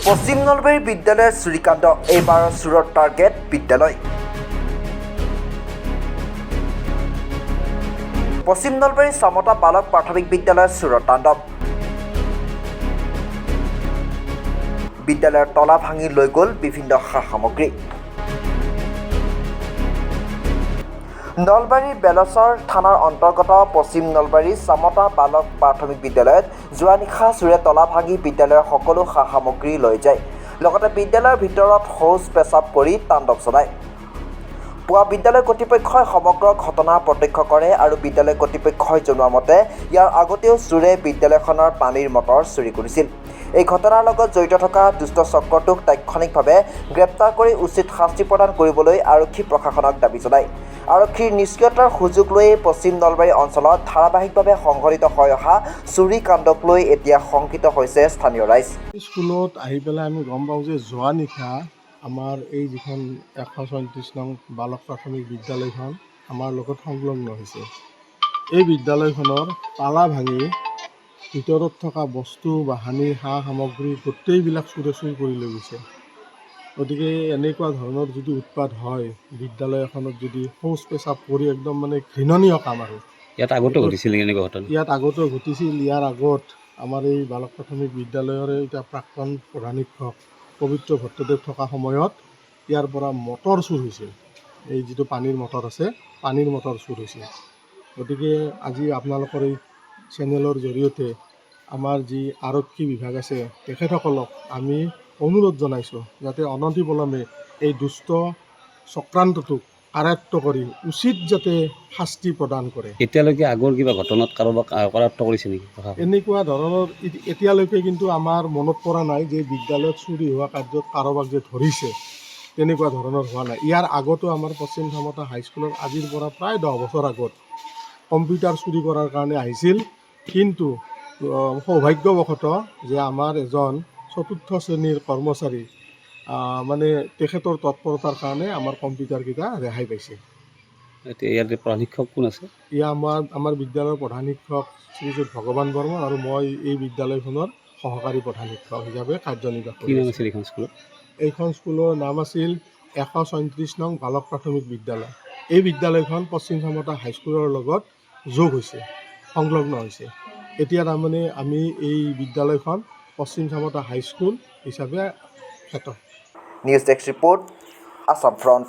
পশ্চিম নলবাৰী বিদ্যালয়ৰ চুৰিকাণ্ড এইবাৰ চুৰৰ টাৰ্গেট বিদ্যালয়। পশ্চিম নলবাৰী চামতা বালক প্ৰাথমিক বিদ্যালয়ৰ চুৰৰ তাণ্ডৱ। বিদ্যালয়ৰ তলা ভাঙি লৈ গ'ল বিভিন্ন সা সামগ্ৰী। নলবাৰীৰ বেলচৰ থানাৰ অন্তৰ্গত পশ্চিম নলবাৰী চামতা বালক প্ৰাথমিক বিদ্যালয়ত যোৱা নিশা চোৰে তলা ভাঙি বিদ্যালয়ৰ সকলো সা সামগ্ৰী লৈ যায়। লগতে বিদ্যালয়ৰ ভিতৰত শৌচ পেচাব কৰি তাণ্ডৱ চলায়। পুৱা বিদ্যালয় কৰ্তৃপক্ষই সমগ্ৰ ঘটনা প্ৰত্যক্ষ কৰে আৰু বিদ্যালয় কৰ্তৃপক্ষই জনোৱা মতে ইয়াৰ আগতেও চোৰে বিদ্যালয়খনৰ পানীৰ মটৰ চুৰি কৰিছিল। এই ঘটনাৰ লগত জড়িত থকা দুষ্ট চক্ৰটোক তাৎক্ষণিকভাৱে গ্ৰেপ্তাৰ কৰি উচিত শাস্তি প্ৰদান কৰিবলৈ আৰক্ষী প্ৰশাসনক দাবী জনায়। আৰক্ষীৰ নিষ্ক্ৰিয়তাৰ সুযোগ লৈ পশ্চিম নলবাৰী অঞ্চলত ধাৰাবাহিকভাৱে সংঘটিত হৈ অহা চুৰি কাণ্ডক লৈ এতিয়া শংকিত হৈছে স্থানীয় ৰাইজ। স্কুলত আহি পেলাই আমি গম পাওঁ যে যোৱা নিশা আমাৰ এই যিখন 134 নং বালক প্ৰাথমিক বিদ্যালয়খন আমাৰ লগত সংলগ্ন হৈছে। এই বিদ্যালয়খনৰ তালা ভাঙি ভিতৰত থকা বস্তু বাহানি সা সামগ্ৰী গোটেইবিলাক চুৰি কৰি লৈ গৈছে। গতিকে এনেকুৱা ধৰণৰ যদি উৎপাত হয় বিদ্যালয় এখনত, যদি শৌচ পেচাব কৰি একদম মানে ঘৃণনীয় কাম আৰু ইয়াত আগতেও ঘটিছিল এনেকুৱা ঘটনা? ইয়াত আগতেও ঘটিছিল। ইয়াৰ আগত আমাৰ এই বালক প্ৰাথমিক বিদ্যালয়ৰে এতিয়া প্ৰাক্তন প্ৰধান শিক্ষক পবিত্ৰ ভট্টদেৱ থকা সময়ত ইয়াৰ পৰা মটৰ চুৰ হৈছিল। এই যিটো পানীৰ মটৰ আছে, পানীৰ মটৰ চুৰ হৈছিল। গতিকে আজি আপোনালোকৰ এই চেনেলৰ জৰিয়তে আমাৰ যি আৰক্ষী বিভাগ আছে তেখেতসকলক আমি অনুৰোধ জনাইছোঁ যাতে অনতিপলমে এই দুষ্ট চক্ৰান্তটোক আয়ত্ত কৰি উচিত যাতে শাস্তি প্ৰদান কৰে। এতিয়ালৈকে আগৰ কিবা ঘটনাত কাৰোবাক কৰায়ত্ব কৰিছে নেকি? এনেকুৱা ধৰণৰ এতিয়ালৈকে কিন্তু আমাৰ মনত পৰা নাই যে বিদ্যালয়ত চুৰি হোৱা কাৰ্যত কাৰোবাক যে ধৰিছে, তেনেকুৱা ধৰণৰ হোৱা নাই। ইয়াৰ আগতো আমাৰ পশ্চিম চামতা হাইস্কুলত আজিৰ পৰা প্ৰায় 10 বছৰ আগত কম্পিউটাৰ চুৰি কৰাৰ কাৰণে আহিছিল। কিন্তু সৌভাগ্যবশতঃ যে আমাৰ এজন 4ৰ্থ শ্ৰেণীৰ কৰ্মচাৰী মানে তেখেতৰ তৎপৰতাৰ কাৰণে আমাৰ কম্পিউটাৰকেইটা ৰেহাই পাইছে। এতিয়া ইয়াতে প্ৰধান শিক্ষক কোন আছে? আমাৰ বিদ্যালয়ৰ প্ৰধান শিক্ষক শ্ৰীযুত ভগৱান বৰ্মন আৰু মই এই বিদ্যালয়খনৰ সহকাৰী প্ৰধান শিক্ষক হিচাপে কাৰ্যনিৰ্বাহ কৰি আছোঁ। কি নাম আছিল এইখন স্কুলত? এইখন স্কুলৰ নাম আছিল 134 নং বালক প্ৰাথমিক বিদ্যালয়। এই বিদ্যালয়খন পশ্চিম চামতা হাইস্কুলৰ লগত যোগ হৈছে, সংলগ্ন হৈছে। এতিয়া তাৰমানে আমি এই বিদ্যালয়খন পশ্চিম চামতা হাইস্কুল হিচাপে খ্যাত। News desk report, Assam front.